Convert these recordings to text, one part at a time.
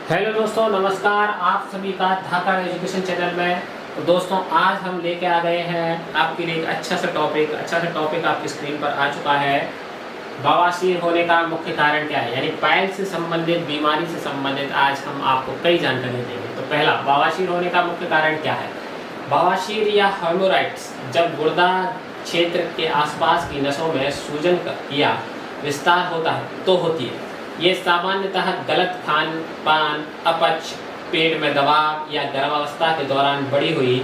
Hello दोस्तों, नमस्कार। आप सभी का धाका एजुकेशन चैनल में। तो दोस्तों, आज हम लेके आ गए हैं आपके लिए एक अच्छा सा टॉपिक आपकी स्क्रीन पर आ चुका है। बवासीर होने का मुख्य कारण क्या है, यानी पाइल्स से संबंधित बीमारी से संबंधित आज हम आपको कई जानकारी देंगे। तो पहला, बवासीर होने का मुख्य कारण क्या है। बवासीर या हेमोराइड्स जब गुर्दा क्षेत्र के आसपास की नसों में सूजन या विस्तार होता है तो होती है। ये सामान्यतः गलत खान पान, अपच, पेट में दबाव या गर्भावस्था के दौरान बढ़ी हुई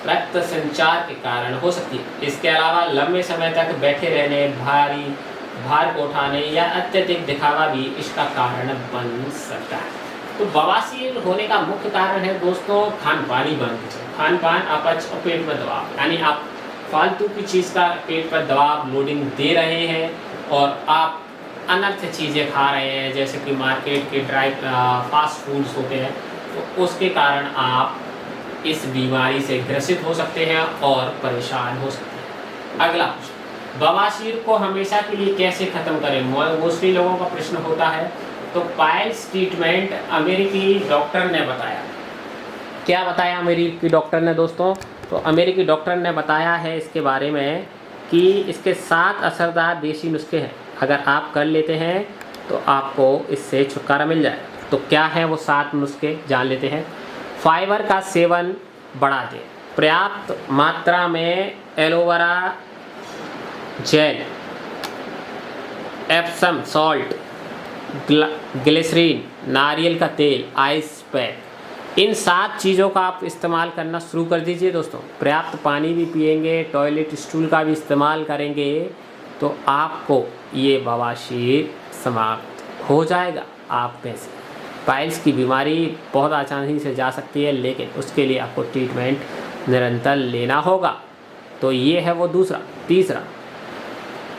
रक्त संचार के कारण हो सकती है। इसके अलावा लंबे समय तक बैठे रहने, भारी भार को उठाने या अत्यधिक दिखावा भी इसका कारण बन सकता है। तो बवासीर होने का मुख्य कारण है दोस्तों खान पान ही बन खान पान, अपच और पेट में दबाव। यानी आप फालतू की चीज़ का पेट पर दबाव लोडिंग दे रहे हैं और आप अनर्थ चीज़ें खा रहे हैं, जैसे कि मार्केट के फास्ट फूड्स होते हैं, तो उसके कारण आप इस बीमारी से ग्रसित हो सकते हैं और परेशान हो सकते हैं। अगला, बवासीर को हमेशा के लिए कैसे ख़त्म करें, मोस्टली लोगों का प्रश्न होता है। तो पाइल्स ट्रीटमेंट अमेरिकी डॉक्टर ने बताया। क्या बताया अमेरिकी डॉक्टर ने दोस्तों? तो अमेरिकी डॉक्टर ने बताया है इसके बारे में कि इसके 7 असरदार देसी नुस्खे हैं। अगर आप कर लेते हैं तो आपको इससे छुटकारा मिल जाए। तो क्या है वो 7 नुस्खे, जान लेते हैं। फाइबर का सेवन बढ़ा दें। पर्याप्त मात्रा में aloe vera gel, Epsom salt, glycerine, नारियल का तेल, आइस पैक, इन 7 चीज़ों का आप इस्तेमाल करना शुरू कर दीजिए दोस्तों। पर्याप्त पानी भी पिएंगे, टॉयलेट स्टूल का भी इस्तेमाल करेंगे तो आपको ये बवासीर समाप्त हो जाएगा। आप में से पाइल्स की बीमारी बहुत आसानी से जा सकती है, लेकिन उसके लिए आपको ट्रीटमेंट निरंतर लेना होगा। तो ये है वो दूसरा। तीसरा,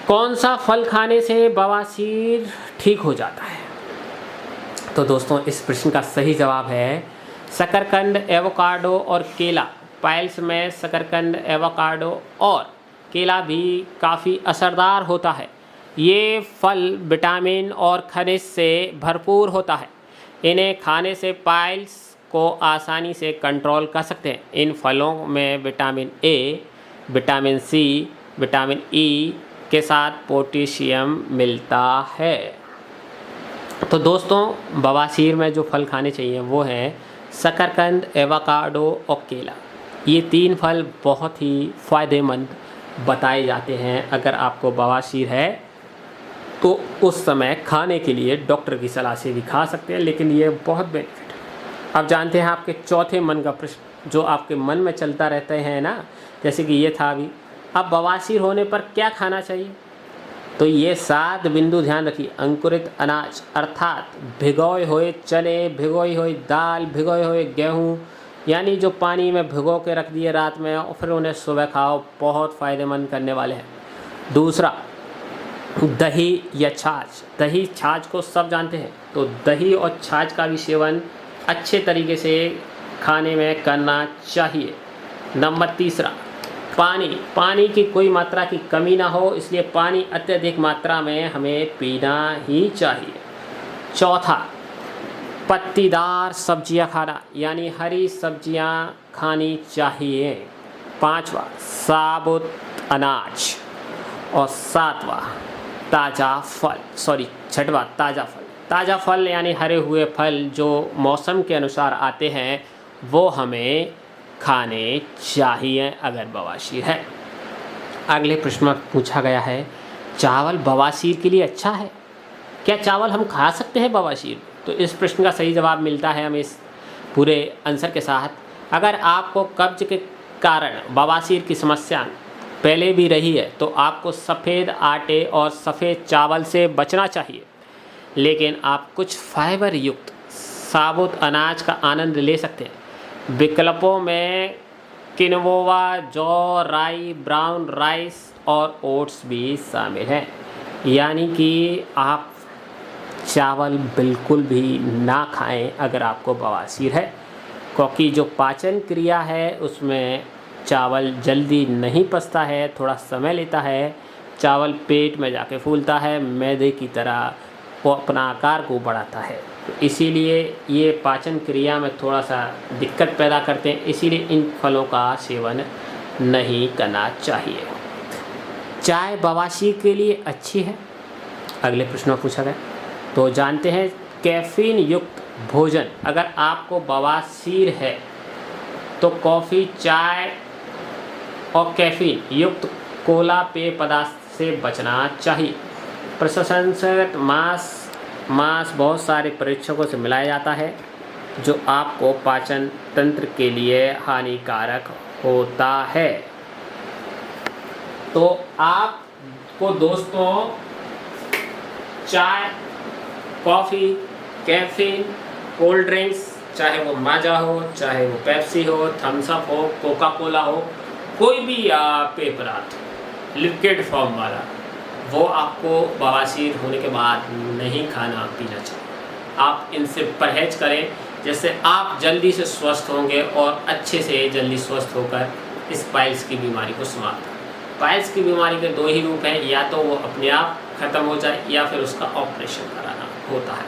कौन सा फल खाने से बवासीर ठीक हो जाता है? तो दोस्तों, इस प्रश्न का सही जवाब है शकरकंद, एवोकाडो और केला। पाइल्स में शकरकंद, एवोकाडो और केला भी काफ़ी असरदार होता है। ये फल विटामिन और खनिज से भरपूर होता है। इन्हें खाने से पाइल्स को आसानी से कंट्रोल कर सकते हैं। इन फलों में vitamin A, vitamin C, vitamin E के साथ पोटेशियम मिलता है। तो दोस्तों, बवासीर में जो फल खाने चाहिए वो हैं शकरकंद, एवोकाडो और केला। ये 3 फल बहुत ही फ़ायदेमंद बताए जाते हैं। अगर आपको बवासीर है तो उस समय खाने के लिए डॉक्टर की सलाह से भी खा सकते हैं, लेकिन ये बहुत बेनिफिट है। अब जानते हैं आपके चौथे मन का प्रश्न, जो आपके मन में चलता रहते हैं ना, जैसे कि ये था अभी, अब बवासीर होने पर क्या खाना चाहिए? तो ये 7 बिंदु ध्यान रखिए। अंकुरित अनाज अर्थात भिगोए हुए चने, भिगोई हुई दाल, भिगोए हुए गेहूँ, यानी जो पानी में भिगो के रख दिए रात में और फिर उन्हें सुबह खाओ, बहुत फ़ायदेमंद करने वाले हैं। दूसरा, दही या छाछ। दही छाछ को सब जानते हैं, तो दही और छाछ का भी सेवन अच्छे तरीके से खाने में करना चाहिए। नंबर तीसरा, पानी की कोई मात्रा की कमी ना हो, इसलिए पानी अत्यधिक मात्रा में हमें पीना ही चाहिए। चौथा, पत्तीदार सब्जियां खाना, यानी हरी सब्जियां खानी चाहिए। पांचवा, साबुत अनाज। और सातवां, छठवां, ताज़ा फल यानी हरे हुए फल जो मौसम के अनुसार आते हैं वो हमें खाने चाहिए अगर बवासीर है। अगले प्रश्न में पूछा गया है, चावल बवासीर के लिए अच्छा है? क्या चावल हम खा सकते हैं बवासीर? तो इस प्रश्न का सही जवाब मिलता है हमें इस पूरे आंसर के साथ। अगर आपको कब्ज के कारण बवासीर की समस्या पहले भी रही है तो आपको सफ़ेद आटे और सफ़ेद चावल से बचना चाहिए, लेकिन आप कुछ फाइबर युक्त साबुत अनाज का आनंद ले सकते हैं। विकल्पों में किनोवा, जौ, राई, ब्राउन राइस और ओट्स भी शामिल हैं। यानी कि आप चावल बिल्कुल भी ना खाएं अगर आपको बवासीर है, क्योंकि जो पाचन क्रिया है उसमें चावल जल्दी नहीं पचता है, थोड़ा समय लेता है। चावल पेट में जाके फूलता है, मैदे की तरह वो अपना आकार को बढ़ाता है। तो इसीलिए ये पाचन क्रिया में थोड़ा सा दिक्कत पैदा करते हैं, इसीलिए इन फलों का सेवन नहीं करना चाहिए। चाय बवासीर के लिए अच्छी है, अगले प्रश्न में पूछा गया। तो जानते हैं कैफीन युक्त भोजन, अगर आपको बवासीर है तो कॉफ़ी, चाय और कैफीन युक्त कोला पेय पदार्थ से बचना चाहिए। प्रसंस्कृत मांस बहुत सारे परीक्षकों से मिलाया जाता है जो आपको पाचन तंत्र के लिए हानिकारक होता है। तो आपको दोस्तों चाय, कॉफ़ी, कैफीन, कोल्ड ड्रिंक्स, चाहे वो माजा हो, चाहे वो पेप्सी हो, थम्स अप हो, कोका कोला हो, कोई भी पेय पदार्थ लिक्विड फॉर्म वाला, वो आपको बवासीर होने के बाद नहीं खाना पीना चाहिए। आप इनसे परहेज करें, जिससे आप जल्दी से स्वस्थ होंगे और अच्छे से जल्दी स्वस्थ होकर इस पाइल्स की बीमारी को समाप्त करें। पाइल्स की बीमारी के दो ही रूप हैं, या तो वो अपने आप ख़त्म हो जाए या फिर उसका ऑपरेशन कराना होता है।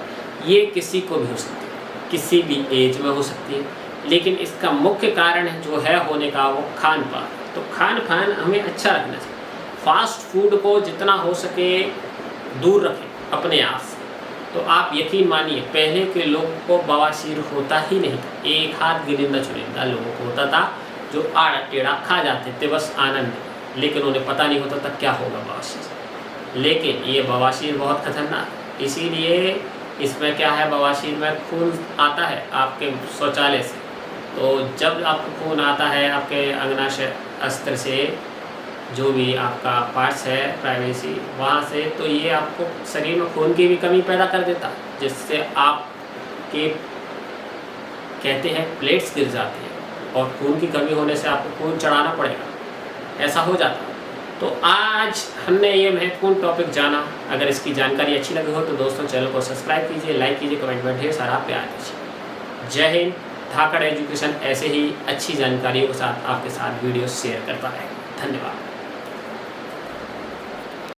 ये किसी को भी हो सकती है, किसी भी एज में हो सकती है, लेकिन इसका मुख्य कारण जो है होने का वो खान पान। तो खान पान हमें अच्छा रखना चाहिए। फास्ट फूड को जितना हो सके दूर रखें अपने आप से। तो आप यकीन मानिए पहले के लोगों को बवासीर होता ही नहीं था, एक हाथ गिरिंदा चुनिंदा लोगों को होता था जो आड़ा टेढ़ा खा जाते थे बस आनंद, लेकिन उन्हें पता नहीं होता था क्या होगा बवासीर। लेकिन ये बवासीर बहुत खतरनाक है, इसीलिए इसमें क्या है, बवासीर में खून आता है आपके शौचालय से। तो जब आपको खून आता है आपके अंगनाशय अस्त्र से, जो भी आपका पार्ट्स है प्राइवेसी वहाँ से, तो ये आपको शरीर में खून की भी कमी पैदा कर देता है, जिससे आपके कहते हैं प्लेट्स गिर जाती हैं और खून की कमी होने से आपको खून चढ़ाना पड़ेगा, ऐसा हो जाता है। तो आज हमने ये महत्वपूर्ण टॉपिक जाना। अगर इसकी जानकारी अच्छी लगी हो तो दोस्तों चैनल को सब्सक्राइब कीजिए, लाइक कीजिए, कमेंट में ढेर सारा प्यार दीजिए। जय हिंद। धाकड़ एजुकेशन ऐसे ही अच्छी जानकारियों के साथ आपके साथ वीडियो शेयर करता है। धन्यवाद।